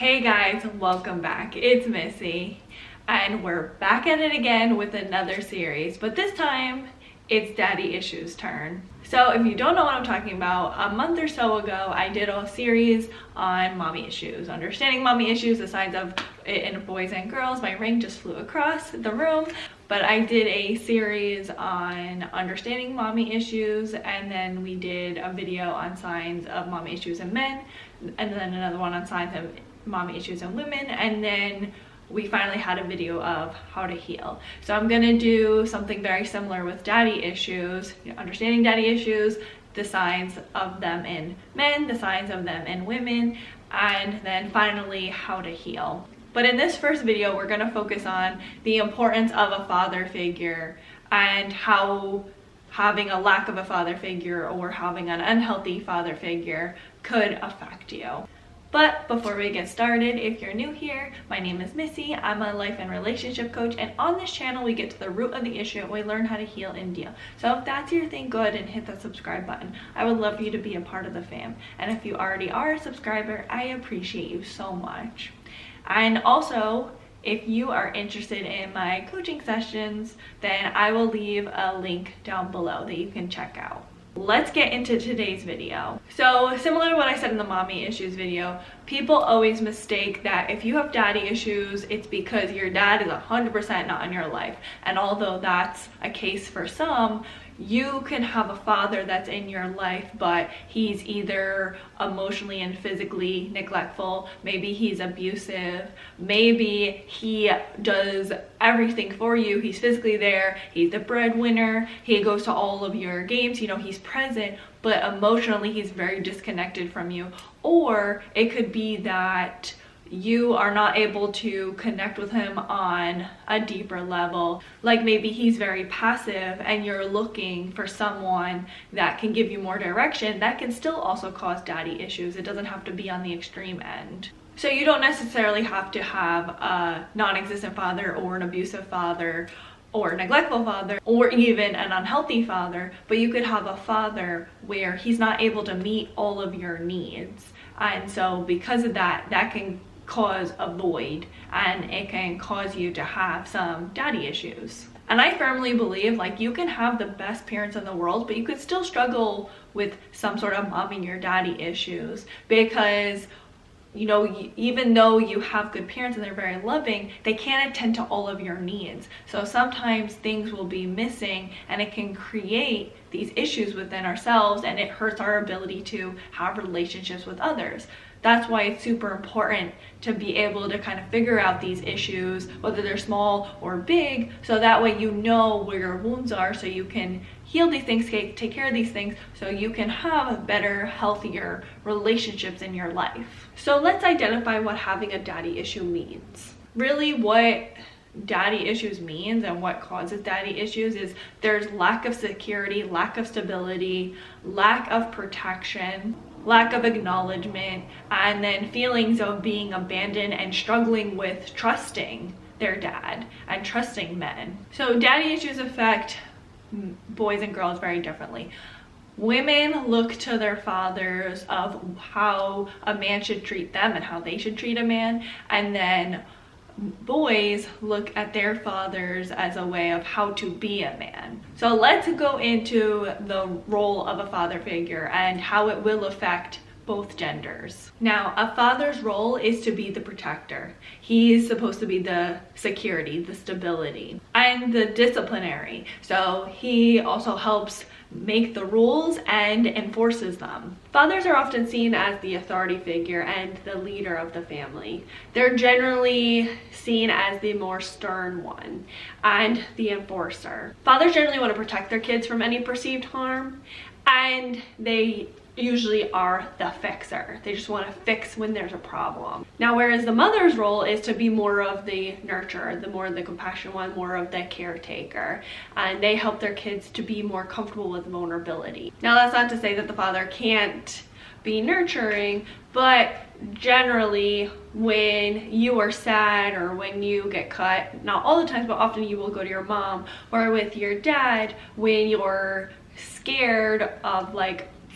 Hey guys, welcome back. It's Missy and we're back at it again with another series, but this time it's daddy issues turn. So if you don't know what I'm talking about, a month or so ago I did a series on mommy issues, understanding mommy issues, the signs of it in boys and girls. My ring just flew across the room, but I did a series on understanding mommy issues, and then we did a video on signs of mommy issues in men, and then another one on signs of mommy issues in women, and then we finally had a video of how to heal. So I'm gonna do something very similar with daddy issues, understanding daddy issues, the signs of them in men, the signs of them in women, and then finally how to heal. But in this first video, we're gonna focus on the importance of a father figure and how having a lack of a father figure or having an unhealthy father figure could affect you. But before we get started, if you're new here, my name is Missy. I'm a life and relationship coach, and on this channel we get to the root of the issue and we learn how to heal and deal. So if that's your thing, go ahead and hit that subscribe button. I would love for you to be a part of the fam. And if you already are a subscriber, I appreciate you so much. And also, if you are interested in my coaching sessions, then I will leave a link down below that you can check out. Let's get into today's video. So similar to what I said in the mommy issues video, people always mistake that if you have daddy issues, it's because your dad is 100% not in your life. And although that's a case for some, you can have a father that's in your life, but he's either emotionally and physically neglectful, maybe he's abusive, maybe he does everything for you, he's physically there, he's the breadwinner, he goes to all of your games, he's present, but emotionally he's very disconnected from you. Or it could be that you are not able to connect with him on a deeper level. Like maybe he's very passive and you're looking for someone that can give you more direction. That can still also cause daddy issues. It doesn't have to be on the extreme end. So you don't necessarily have to have a non-existent father or an abusive father or neglectful father or even an unhealthy father, but you could have a father where he's not able to meet all of your needs. And so because of that, that can cause a void and it can cause you to have some daddy issues. And I firmly believe you can have the best parents in the world, but you could still struggle with some sort of mommy or daddy issues because even though you have good parents and they're very loving, they can't attend to all of your needs. So sometimes things will be missing and it can create these issues within ourselves, and it hurts our ability to have relationships with others. That's why it's super important to be able to kind of figure out these issues, whether they're small or big, so that way you know where your wounds are, so you can heal these things, take care of these things, so you can have better, healthier relationships in your life. So let's identify what having a daddy issue means. Really, what daddy issues means and what causes daddy issues is there's lack of security, lack of stability, lack of protection, lack of acknowledgement, and then feelings of being abandoned and struggling with trusting their dad and trusting men. So daddy issues affect boys and girls very differently. Women look to their fathers of how a man should treat them and how they should treat a man, and then boys look at their fathers as a way of how to be a man. So let's go into the role of a father figure and how it will affect both genders. Now, a father's role is to be the protector. He's supposed to be the security, the stability, and the disciplinary. So he also helps make the rules and enforces them. Fathers are often seen as the authority figure and the leader of the family. They're generally seen as the more stern one and the enforcer. Fathers generally want to protect their kids from any perceived harm, and they usually are the fixer. They just want to fix when there's a problem. Now, whereas the mother's role is to be more of the nurturer, the more the compassionate one, more of the caretaker, and they help their kids to be more comfortable with vulnerability. Now, that's not to say that the father can't be nurturing, but generally when you are sad or when you get cut, not all the time, but often you will go to your mom, or with your dad when you're scared of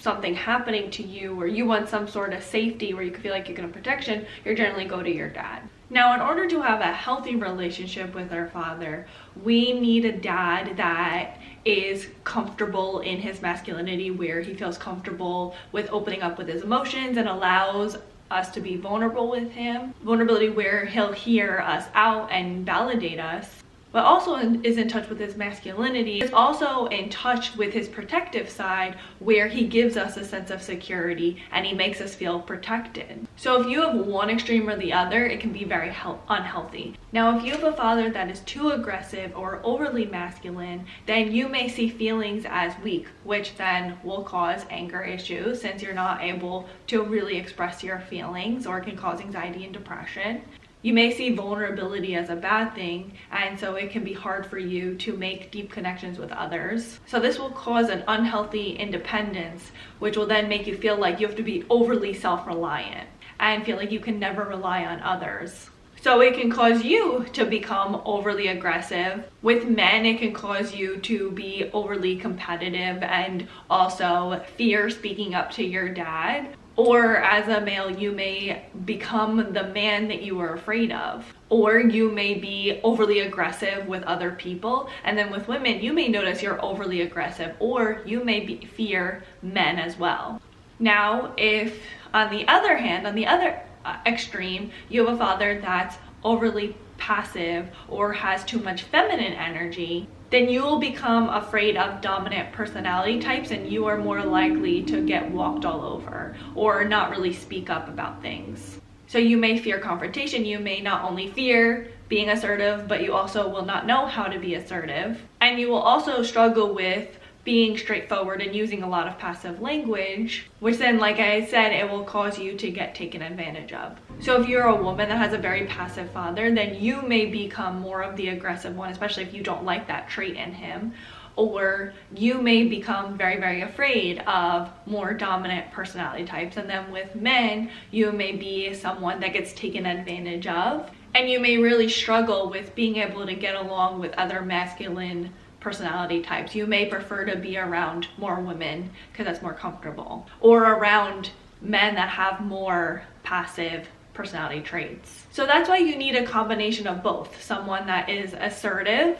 something happening to you, or you want some sort of safety where you feel like you can have protection, you're generally go to your dad. Now, in order to have a healthy relationship with our father, we need a dad that is comfortable in his masculinity, where he feels comfortable with opening up with his emotions and allows us to be vulnerable with him. Vulnerability where he'll hear us out and validate us, but also is in touch with his masculinity. Is also in touch with his protective side, where he gives us a sense of security and he makes us feel protected. So if you have one extreme or the other, it can be very unhealthy. Now, if you have a father that is too aggressive or overly masculine, then you may see feelings as weak, which then will cause anger issues, since you're not able to really express your feelings, or it can cause anxiety and depression. You may see vulnerability as a bad thing, and so it can be hard for you to make deep connections with others. So this will cause an unhealthy independence, which will then make you feel like you have to be overly self-reliant and feel like you can never rely on others. So it can cause you to become overly aggressive. With men, it can cause you to be overly competitive and also fear speaking up to your dad. Or as a male, you may become the man that you were afraid of. Or you may be overly aggressive with other people. And then with women, you may notice you're overly aggressive, or you may fear men as well. Now, if on the other hand, on the other extreme, you have a father that's overly passive or has too much feminine energy, then you will become afraid of dominant personality types, and you are more likely to get walked all over or not really speak up about things. So you may fear confrontation. You may not only fear being assertive, but you also will not know how to be assertive. And you will also struggle with being straightforward and using a lot of passive language, which then, like I said, it will cause you to get taken advantage of. So if you're a woman that has a very passive father, then you may become more of the aggressive one, especially if you don't like that trait in him. Or you may become very, very afraid of more dominant personality types. And then with men, you may be someone that gets taken advantage of. And you may really struggle with being able to get along with other masculine personality types. You may prefer to be around more women because that's more comfortable, or around men that have more passive personality traits. So that's why you need a combination of both. Someone that is assertive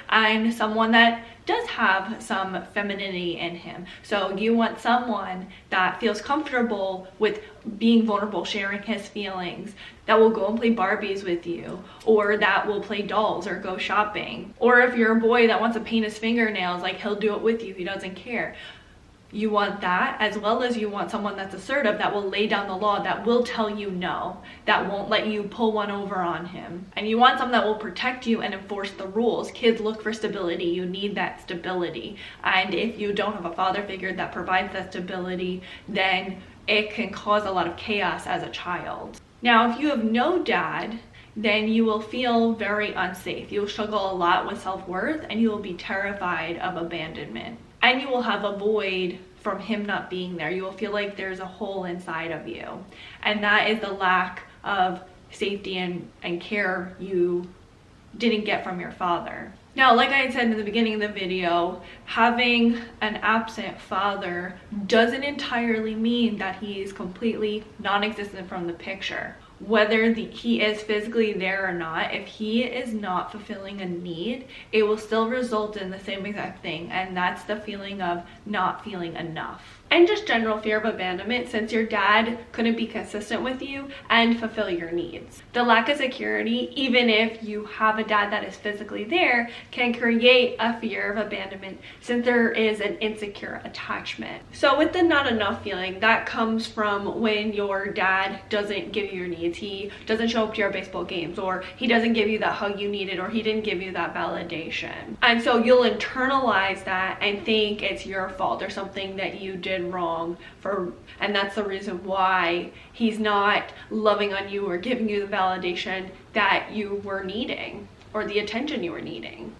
and someone that does have some femininity in him. So you want someone that feels comfortable with being vulnerable, sharing his feelings, that will go and play Barbies with you, or that will play dolls or go shopping. Or if you're a boy that wants to paint his fingernails, like he'll do it with you, he doesn't care. You want that, as well as you want someone that's assertive, that will lay down the law, that will tell you no, that won't let you pull one over on him. And you want someone that will protect you and enforce the rules. Kids look for stability. You need that stability. And if you don't have a father figure that provides that stability, then it can cause a lot of chaos as a child. Now, if you have no dad, then you will feel very unsafe. You'll struggle a lot with self-worth, and you will be terrified of abandonment. And you will have a void from him not being there. You will feel like there's a hole inside of you. And that is the lack of safety and care you didn't get from your father. Now, like I had said in the beginning of the video, having an absent father doesn't entirely mean that he is completely non-existent from the picture. Whether he is physically there or not, if he is not fulfilling a need, it will still result in the same exact thing, and that's the feeling of not feeling enough. And just general fear of abandonment, since your dad couldn't be consistent with you and fulfill your needs. The lack of security, even if you have a dad that is physically there, can create a fear of abandonment, since there is an insecure attachment. So with the not enough feeling, that comes from when your dad doesn't give you your needs. He doesn't show up to your baseball games, or he doesn't give you that hug you needed, or he didn't give you that validation. And so you'll internalize that and think it's your fault or something that you did wrong, and that's the reason why he's not loving on you or giving you the validation that you were needing or the attention you were needing.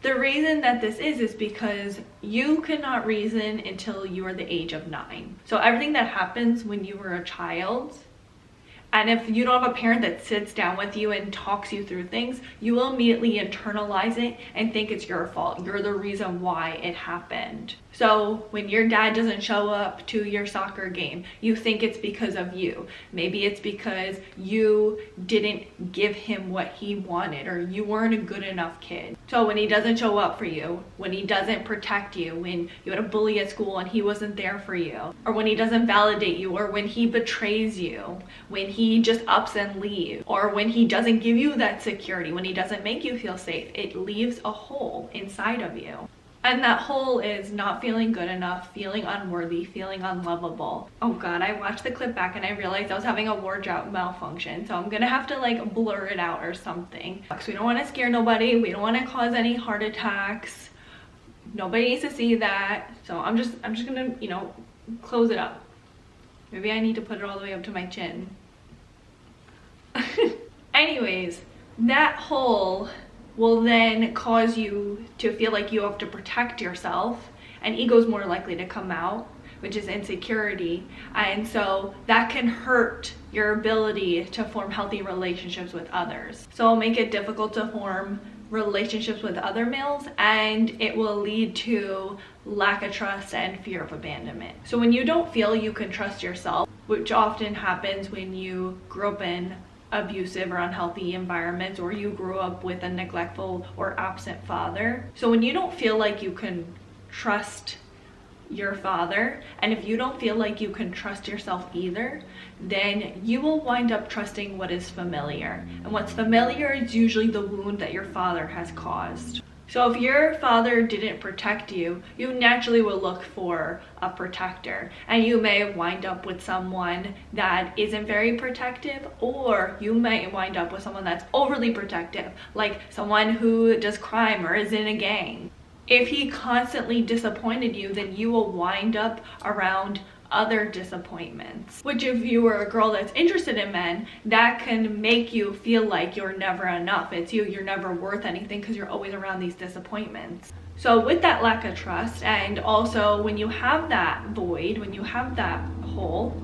The reason that this is because you cannot reason until you are the age of 9. So everything that happens when you were a child, and if you don't have a parent that sits down with you and talks you through things, you will immediately internalize it and think it's your fault. You're the reason why it happened. So when your dad doesn't show up to your soccer game, you think it's because of you. Maybe it's because you didn't give him what he wanted, or you weren't a good enough kid. So when he doesn't show up for you, when he doesn't protect you, when you had a bully at school and he wasn't there for you, or when he doesn't validate you, or when he betrays you, when he just ups and leaves, or when he doesn't give you that security, when he doesn't make you feel safe, it leaves a hole inside of you. And that hole is not feeling good enough, feeling unworthy, feeling unlovable. Oh God, I watched the clip back and I realized I was having a wardrobe malfunction. So I'm gonna have to like blur it out or something. So we don't wanna scare nobody. We don't wanna cause any heart attacks. Nobody needs to see that. So I'm just gonna, you know, close it up. Maybe I need to put it all the way up to my chin. Anyways, that hole will then cause you to feel like you have to protect yourself, and ego is more likely to come out, which is insecurity. And so that can hurt your ability to form healthy relationships with others. So it'll make it difficult to form relationships with other males, and it will lead to lack of trust and fear of abandonment. So when you don't feel you can trust yourself, which often happens when you grew up in abusive or unhealthy environments, or you grew up with a neglectful or absent father. So when you don't feel like you can trust your father, and if you don't feel like you can trust yourself either, then you will wind up trusting what is familiar. And what's familiar is usually the wound that your father has caused. So if your father didn't protect you, you naturally will look for a protector, and you may wind up with someone that isn't very protective, or you might wind up with someone that's overly protective, like someone who does crime or is in a gang. If he constantly disappointed you, then you will wind up around other disappointments, which if you were a girl that's interested in men, that can make you feel like you're never enough. You're never worth anything because you're always around these disappointments. So with that lack of trust, and also when you have that void, when you have that hole,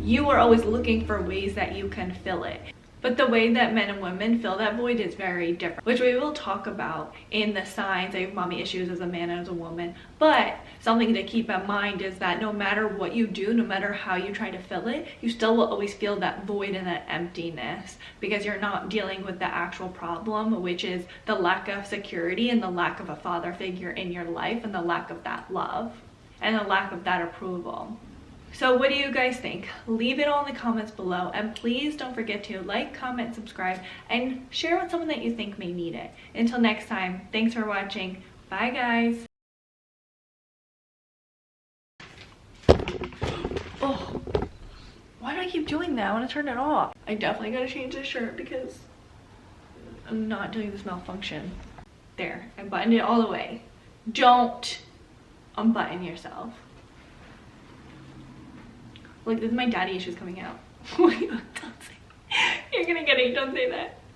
you are always looking for ways that you can fill it. But the way that men and women fill that void is very different, which we will talk about in the signs of mommy issues as a man and as a woman. But something to keep in mind is that no matter what you do, no matter how you try to fill it, you still will always feel that void and that emptiness, because you're not dealing with the actual problem, which is the lack of security and the lack of a father figure in your life, and the lack of that love and the lack of that approval. So what do you guys think? Leave it all in the comments below, and please don't forget to like, comment, subscribe, and share with someone that you think may need it. Until next time, thanks for watching. Bye guys. Oh, why do I keep doing that? I want to turn it off. I definitely gotta change this shirt because I'm not doing this malfunction. There, I buttoned it all the way. Don't unbutton yourself. Look, this is my daddy issues coming out. Don't say. You're gonna get it. Don't say that.